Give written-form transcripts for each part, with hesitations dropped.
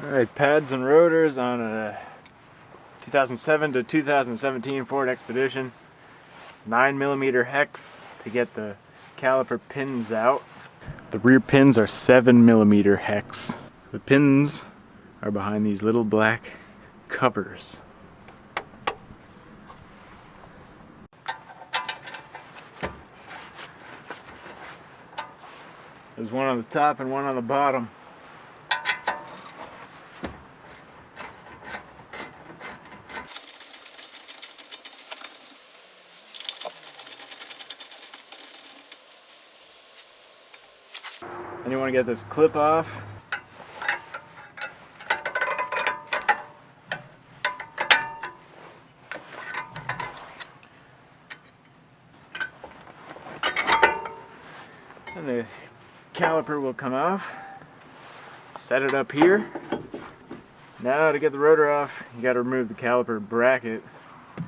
Alright, pads and rotors on a 2007 to 2017 Ford Expedition. 9mm hex to get the caliper pins out. The rear pins are 7mm hex. The pins are behind these little black covers. There's one on the top and one on the bottom. And you want to get this clip off. And the caliper will come off. Set it up here. Now to get the rotor off, you got to remove the caliper bracket. You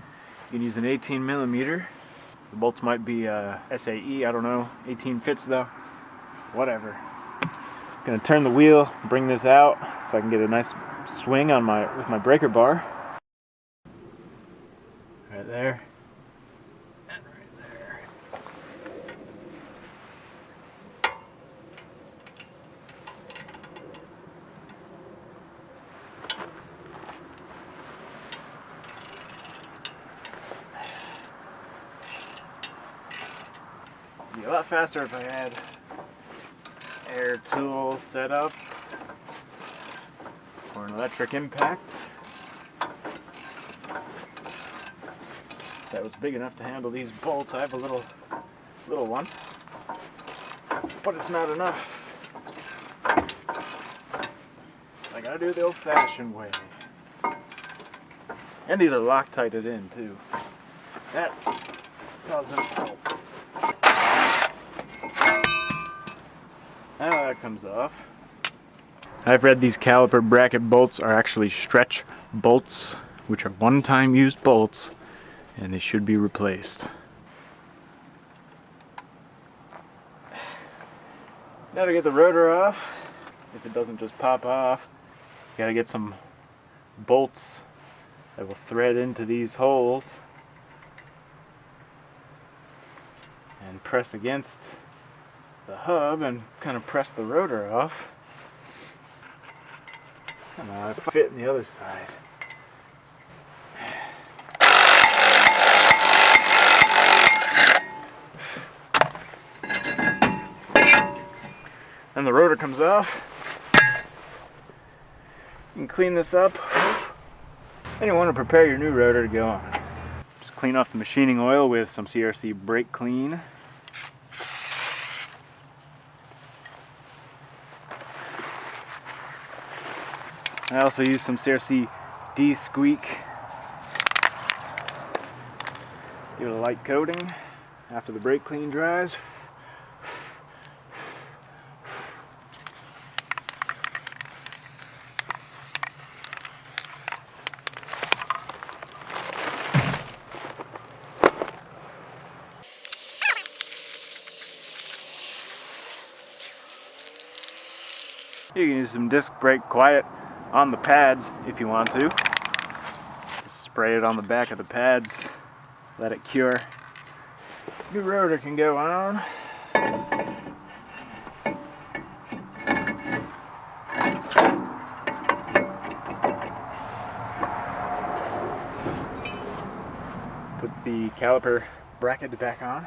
can use an 18mm. The bolts might be SAE, I don't know. 18 fits though. Whatever. Gonna turn the wheel, bring this out so I can get a nice swing on with my breaker bar. Right there. And right there. It'd be a lot faster if I had air tool set up or an electric impact that was big enough to handle these bolts. I have a little one, but it's not enough. I gotta do it the old-fashioned way. And these are Loctited in too. That doesn't help. Now that comes off. I've read these caliper bracket bolts are actually stretch bolts, which are one-time used bolts, and they should be replaced. Now to get the rotor off, if it doesn't just pop off, you gotta get some bolts that will thread into these holes and press against the hub and kind of press the rotor off. And I fit in the other side. And the rotor comes off. You can clean this up. Then you want to prepare your new rotor to go on. Just clean off the machining oil with some CRC brake clean. I also use some CRC de-squeak. Give it a light coating after the brake clean dries. You can use some disc brake quiet on the pads if you want to. Just spray it on the back of the pads, let it cure. New rotor can go on. Put the caliper bracket back on.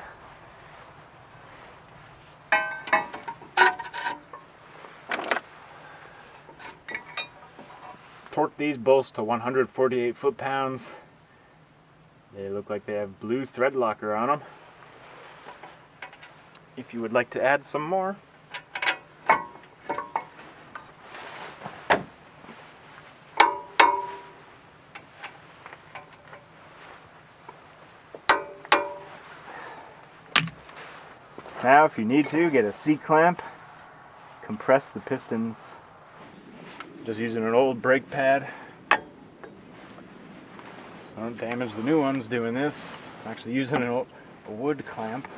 Torque these bolts to 148 foot-pounds. They look like they have blue thread locker on them. If you would like to add some more, now if you need to, get a C-clamp, compress the pistons. Just using an old brake pad. So don't damage the new ones doing this. I'm actually using a wood clamp.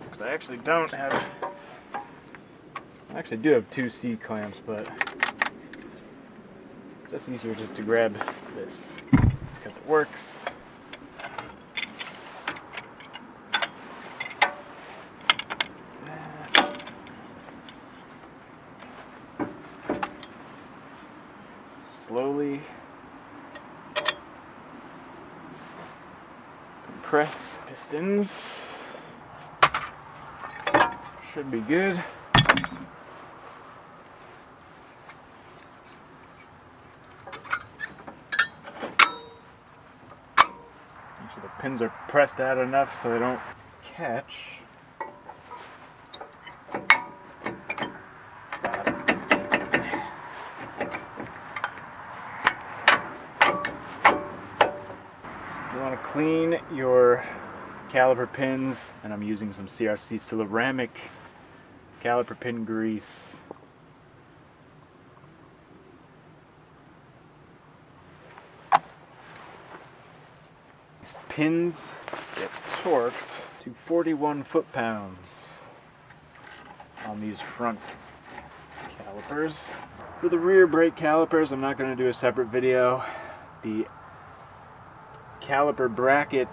Because I actually don't have... I actually do have two C clamps, but It's just easier just to grab this because it works. Slowly compress pistons. Should be good. Make sure the pins are pressed out enough so they don't catch. You want to clean your caliper pins, and I'm using some CRC ceramic caliper pin grease. These pins get torqued to 41 foot-pounds on these front calipers. For the rear brake calipers, I'm not going to do a separate video. The caliper bracket,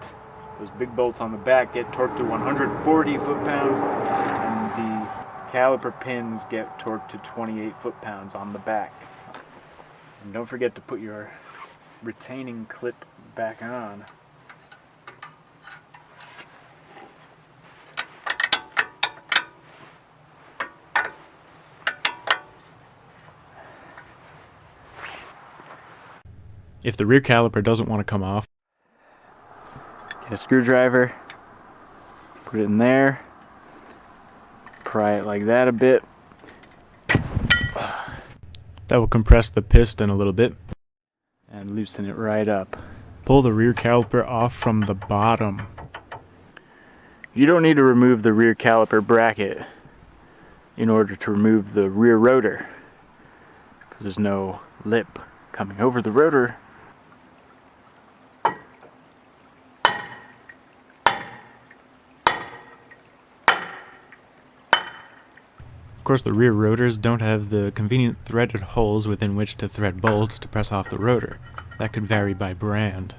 those big bolts on the back, get torqued to 140 foot-pounds, and the caliper pins get torqued to 28 foot-pounds on the back. And don't forget to put your retaining clip back on. If the rear caliper doesn't want to come off, get a screwdriver, put it in there, pry it like that a bit. that will compress the piston a little bit. And loosen it right up. Pull the rear caliper off from the bottom. You don't need to remove the rear caliper bracket in order to remove the rear rotor, because there's no lip coming over the rotor. Of course, the rear rotors don't have the convenient threaded holes within which to thread bolts to press off the rotor. That could vary by brand.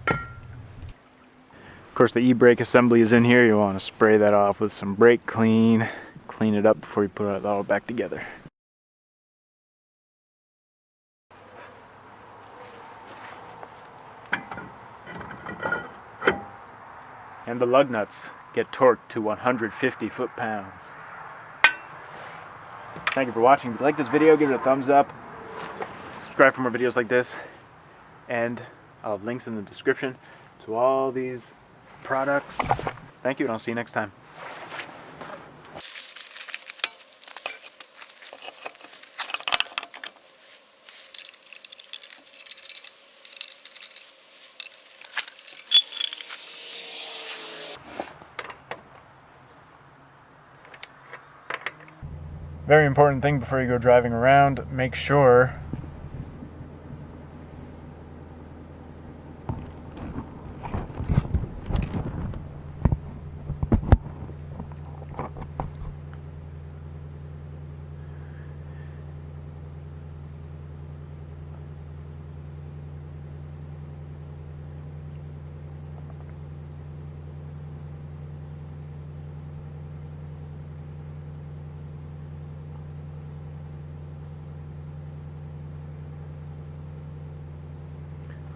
Of course, the e-brake assembly is in here. You want to spray that off with some brake clean. Clean it up before you put it all back together. And the lug nuts get torqued to 150 foot-pounds. Thank you for watching. If you like this video, give it a thumbs up. Subscribe for more videos like this. And I'll have links in the description to all these products. Thank you, and I'll see you next time. Very important thing before you go driving around, make sure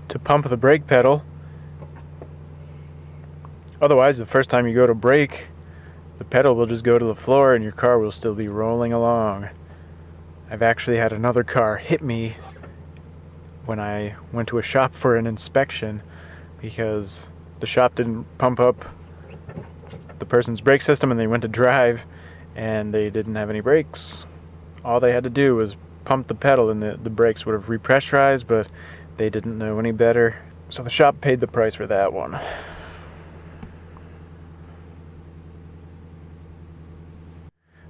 to pump the brake pedal. Otherwise, the first time you go to brake, the pedal will just go to the floor and your car will still be rolling along. I've actually had another car hit me when I went to a shop for an inspection because the shop didn't pump up the person's brake system and they went to drive and they didn't have any brakes. All they had to do was pump the pedal and the brakes would have repressurized, but they didn't know any better, so the shop paid the price for that one.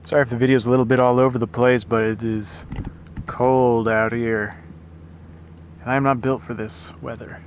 Sorry if the video's a little bit all over the place, but it is cold out here, and I'm not built for this weather.